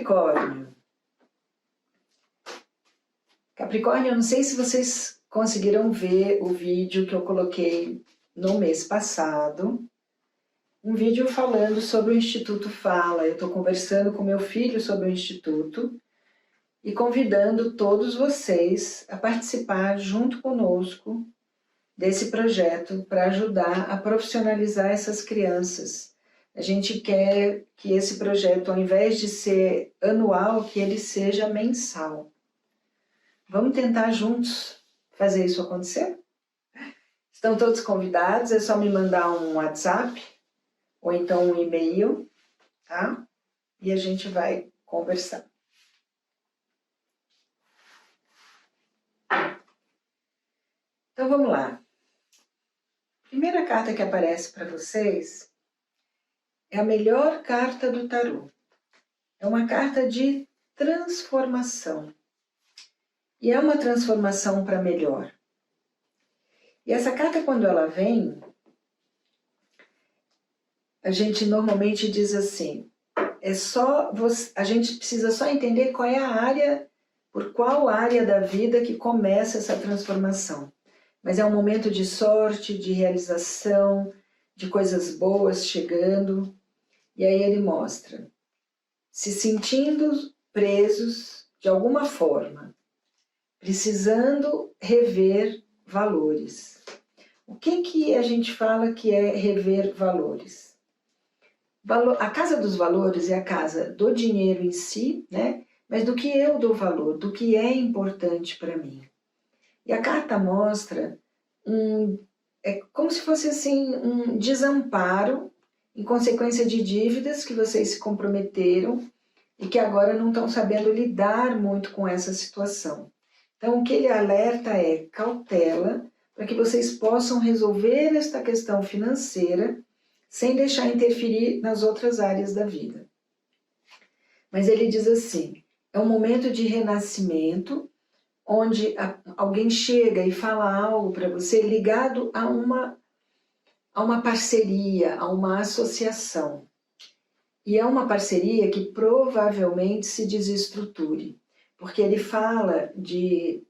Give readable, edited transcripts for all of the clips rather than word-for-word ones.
Capricórnio. Capricórnio, eu não sei se vocês conseguiram ver o vídeo que eu coloquei no mês passado. Um vídeo falando sobre o Instituto Fala. Eu estou conversando com meu filho sobre o Instituto e convidando todos vocês a participar junto conosco desse projeto para ajudar a profissionalizar essas crianças. A gente quer que esse projeto, ao invés de ser anual, que ele seja mensal. Vamos tentar juntos fazer isso acontecer? Estão todos convidados, é só me mandar um WhatsApp ou então um e-mail, tá? E a gente vai conversar. Então vamos lá. A primeira carta que aparece para vocês é a melhor carta do tarô. É uma carta de transformação. E é uma transformação para melhor. E essa carta, quando ela vem, a gente normalmente diz assim, a gente precisa só entender qual é a área, por qual área da vida que começa essa transformação. Mas é um momento de sorte, de realização, de coisas boas chegando. E aí ele mostra, se sentindo presos de alguma forma, precisando rever valores. O que a gente fala que é rever valores? A casa dos valores é a casa do dinheiro em si, né? Mas do que eu dou valor, do que é importante para mim. E a carta mostra é como se fosse assim, um desamparo em consequência de dívidas que vocês se comprometeram e que agora não estão sabendo lidar muito com essa situação. Então, o que ele alerta é cautela para que vocês possam resolver esta questão financeira sem deixar interferir nas outras áreas da vida. Mas ele diz assim, é um momento de renascimento, onde alguém chega e fala algo para você ligado a uma parceria, a uma associação. E é uma parceria que provavelmente se desestruture, porque ele fala de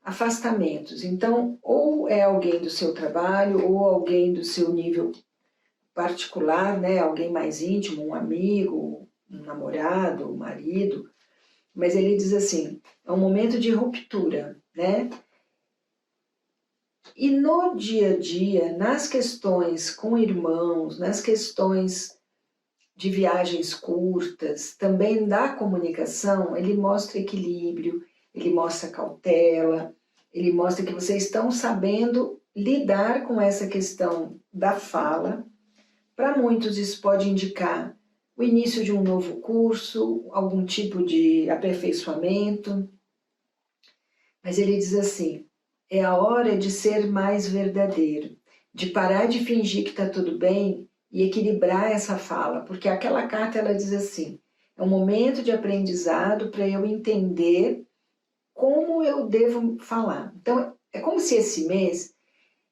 afastamentos. Então, ou é alguém do seu trabalho, ou alguém do seu nível particular, né? Alguém mais íntimo, um amigo, um namorado, um marido. Mas ele diz assim, é um momento de ruptura, né? E no dia a dia, nas questões com irmãos, nas questões de viagens curtas, também da comunicação, ele mostra equilíbrio, ele mostra cautela, ele mostra que vocês estão sabendo lidar com essa questão da fala. Para muitos isso pode indicar o início de um novo curso, algum tipo de aperfeiçoamento. Mas ele diz assim, é a hora de ser mais verdadeiro, de parar de fingir que está tudo bem e equilibrar essa fala, porque aquela carta ela diz assim, é um momento de aprendizado para eu entender como eu devo falar. Então, é como se esse mês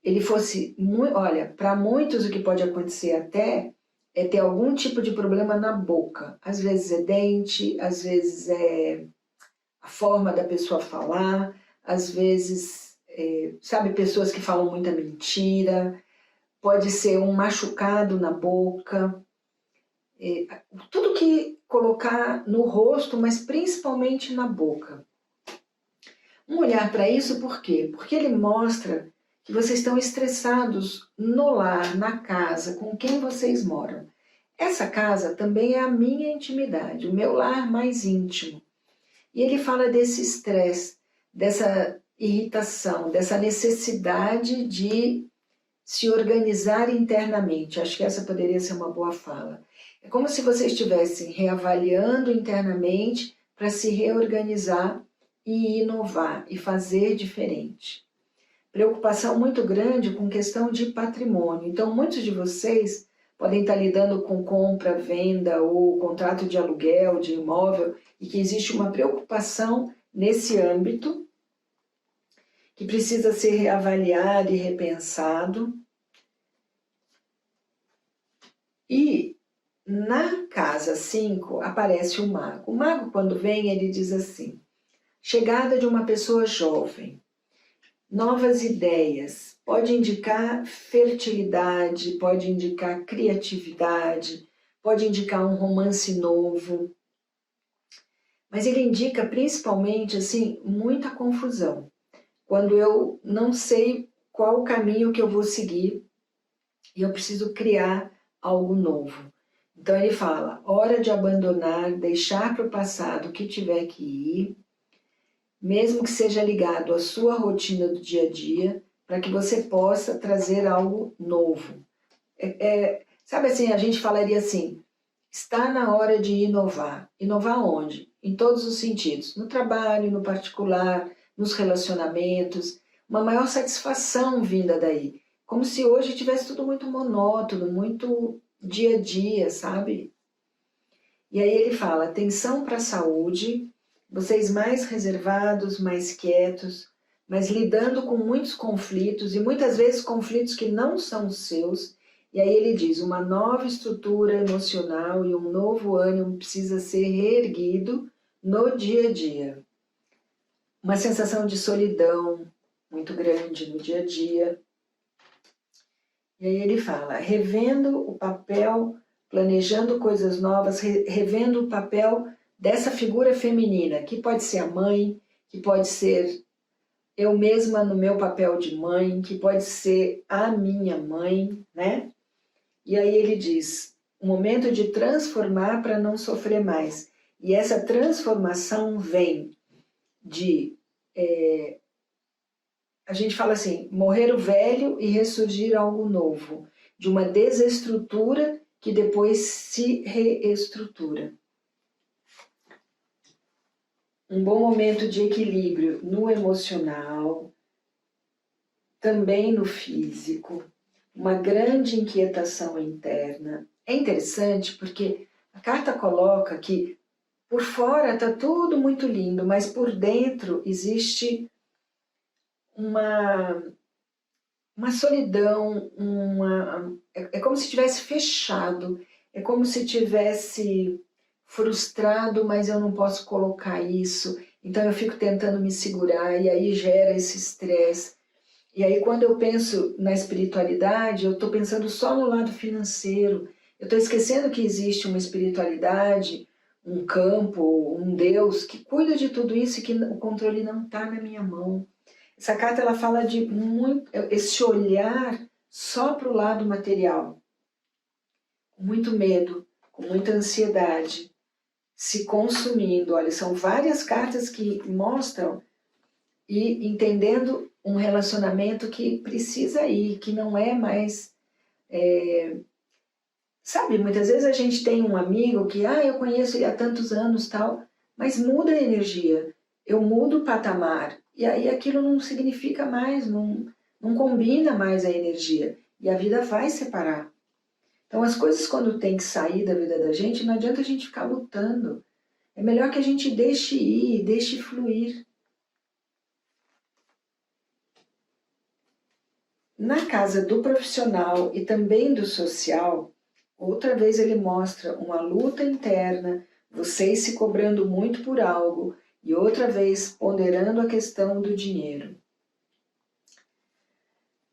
ele fosse, olha, para muitos o que pode acontecer até é ter algum tipo de problema na boca. Às vezes é dente, às vezes é a forma da pessoa falar, às vezes, sabe, pessoas que falam muita mentira, pode ser um machucado na boca, tudo que colocar no rosto, mas principalmente na boca. Um olhar para isso por quê? Porque ele mostra que vocês estão estressados no lar, na casa, com quem vocês moram. Essa casa também é a minha intimidade, o meu lar mais íntimo. E ele fala desse estresse, dessa irritação, dessa necessidade de se organizar internamente. Acho que essa poderia ser uma boa fala. É como se vocês estivessem reavaliando internamente para se reorganizar e inovar e fazer diferente. Preocupação muito grande com questão de patrimônio. Então, muitos de vocês podem estar lidando com compra, venda ou contrato de aluguel, de imóvel, e que existe uma preocupação nesse âmbito que precisa ser reavaliado e repensado. E Na casa 5 aparece o mago. O mago, quando vem, ele diz assim: chegada de uma pessoa jovem, novas ideias, pode indicar fertilidade, pode indicar criatividade, pode indicar um romance novo, mas ele indica principalmente assim muita confusão. Quando eu não sei qual o caminho que eu vou seguir e eu preciso criar algo novo. Então ele fala, hora de abandonar, deixar para o passado o que tiver que ir, mesmo que seja ligado à sua rotina do dia a dia, para que você possa trazer algo novo. Sabe assim, a gente falaria assim, está na hora de inovar. Inovar onde? Em todos os sentidos. No trabalho, no particular, nos relacionamentos. Uma maior satisfação vinda daí. Como se hoje tivesse tudo muito monótono, muito dia a dia, sabe? E aí ele fala, atenção para a saúde, vocês mais reservados, mais quietos, mas lidando com muitos conflitos, e muitas vezes conflitos que não são seus. E aí ele diz, uma nova estrutura emocional e um novo ânimo precisa ser reerguido no dia a dia. Uma sensação de solidão muito grande no dia a dia. E aí ele fala, revendo o papel, planejando coisas novas, revendo o papel dessa figura feminina, que pode ser a mãe, que pode ser eu mesma no meu papel de mãe, que pode ser a minha mãe, né? E aí ele diz, o momento de transformar para não sofrer mais. E essa transformação vem de, a gente fala assim, morrer o velho e ressurgir algo novo, de uma desestrutura que depois se reestrutura. Um bom momento de equilíbrio no emocional, também no físico, uma grande inquietação interna. É interessante porque a carta coloca que por fora está tudo muito lindo, mas por dentro existe uma solidão, é como se tivesse fechado, é como se tivesse frustrado, mas eu não posso colocar isso, então eu fico tentando me segurar e aí gera esse estresse. E aí quando eu penso na espiritualidade, eu estou pensando só no lado financeiro, eu estou esquecendo que existe uma espiritualidade, um campo, um Deus que cuida de tudo isso e que o controle não está na minha mão. Essa carta ela fala de esse olhar só para o lado material, com muito medo, com muita ansiedade, se consumindo. Olha, são várias cartas que mostram e entendendo um relacionamento que precisa ir, que não é mais... Sabe, muitas vezes a gente tem um amigo que, eu conheço ele há tantos anos, tal, mas muda a energia, eu mudo o patamar, e aí aquilo não significa mais, não combina mais a energia, e a vida vai separar. Então as coisas quando tem que sair da vida da gente, não adianta a gente ficar lutando, é melhor que a gente deixe ir, deixe fluir. Na casa do profissional e também do social, outra vez ele mostra uma luta interna, vocês se cobrando muito por algo, e outra vez ponderando a questão do dinheiro.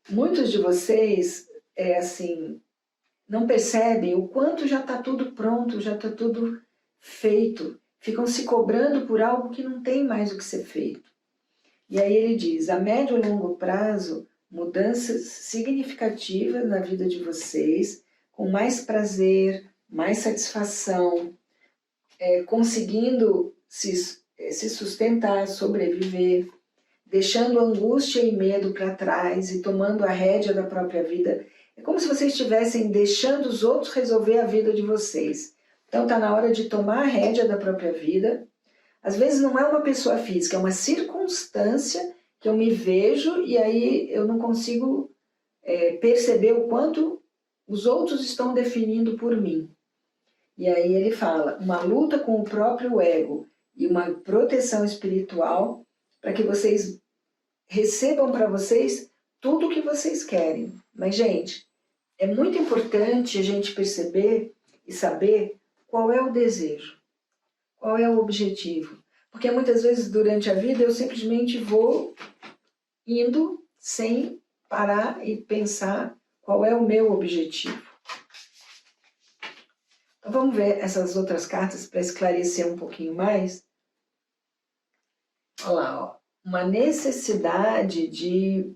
Muitos de vocês, não percebem o quanto já está tudo pronto, já está tudo feito. Ficam se cobrando por algo que não tem mais o que ser feito. E aí ele diz, a médio e longo prazo, mudanças significativas na vida de vocês, com mais prazer, mais satisfação, conseguindo se sustentar, sobreviver, deixando angústia e medo para trás e tomando a rédea da própria vida. É como se vocês estivessem deixando os outros resolver a vida de vocês. Então está na hora de tomar a rédea da própria vida. Às vezes não é uma pessoa física, é uma circunstância que eu me vejo e aí eu não consigo perceber o quanto os outros estão definindo por mim. E aí ele fala, uma luta com o próprio ego e uma proteção espiritual para que vocês recebam para vocês tudo o que vocês querem. Mas, gente, é muito importante a gente perceber e saber qual é o desejo, qual é o objetivo. Porque muitas vezes durante a vida eu simplesmente vou indo sem parar e pensar qual é o meu objetivo. Então vamos ver essas outras cartas para esclarecer um pouquinho mais. Olha lá, ó. Uma necessidade de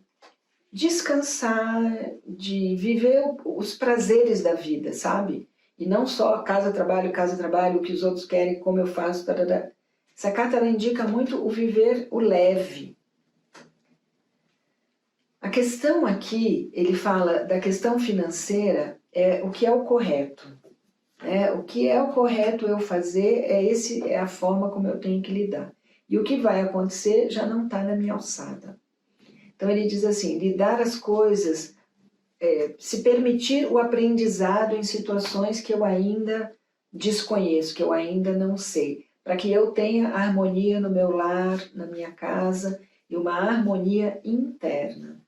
descansar, de viver os prazeres da vida, sabe? E não só casa, trabalho, o que os outros querem, como eu faço, tarará. Essa carta ela indica muito o viver o leve. A questão aqui, ele fala da questão financeira, é o que é o correto. O que é o correto eu fazer, é a forma como eu tenho que lidar. E o que vai acontecer já não está na minha alçada. Então ele diz assim, lidar as coisas, se permitir o aprendizado em situações que eu ainda desconheço, que eu ainda não sei, para que eu tenha harmonia no meu lar, na minha casa, e uma harmonia interna.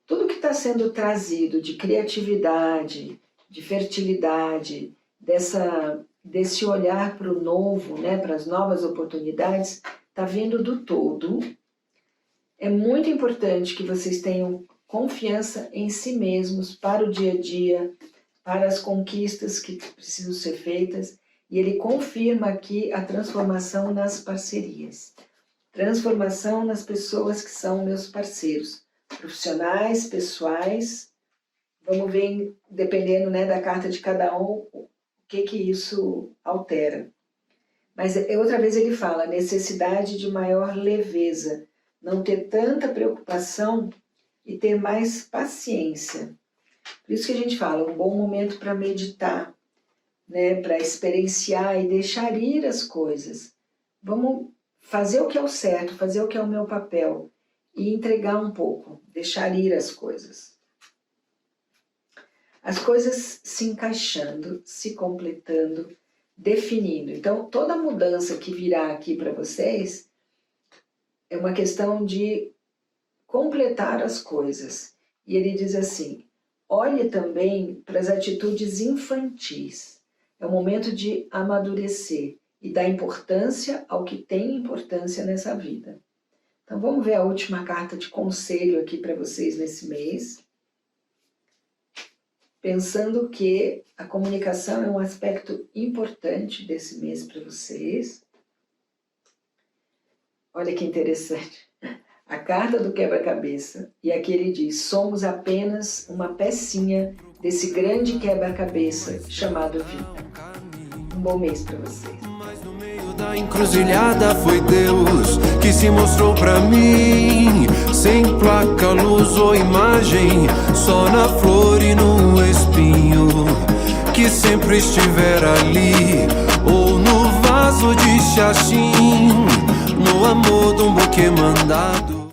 Tudo que está sendo trazido de criatividade, de fertilidade, desse olhar para o novo, né, para as novas oportunidades, está vindo do todo. É muito importante que vocês tenham confiança em si mesmos para o dia a dia, para as conquistas que precisam ser feitas, e ele confirma aqui a transformação nas parcerias. Transformação nas pessoas que são meus parceiros, profissionais, pessoais. Vamos ver, dependendo, né, da carta de cada um, o que isso altera. Mas outra vez ele fala, necessidade de maior leveza, não ter tanta preocupação e ter mais paciência. Por isso que a gente fala, um bom momento para meditar, né, para experienciar e deixar ir as coisas. Vamos fazer o que é o certo, fazer o que é o meu papel e entregar um pouco, deixar ir as coisas. As coisas se encaixando, se completando, definindo. Então, toda mudança que virá aqui para vocês é uma questão de completar as coisas. E ele diz assim, olhe também para as atitudes infantis. É o momento de amadurecer e dar importância ao que tem importância nessa vida. Então vamos ver a última carta de conselho aqui para vocês nesse mês. Pensando que a comunicação é um aspecto importante desse mês para vocês. Olha que interessante. A carta do quebra-cabeça. E aqui ele diz, somos apenas uma pecinha desse grande quebra-cabeça chamado vida. Um bom mês para vocês. Mas no meio da encruzilhada foi Deus que se mostrou pra mim. Sem placa, luz ou imagem, só na flor e no espinho. Que sempre estiver ali, ou no vaso de xaxim, no amor de um buquê mandado.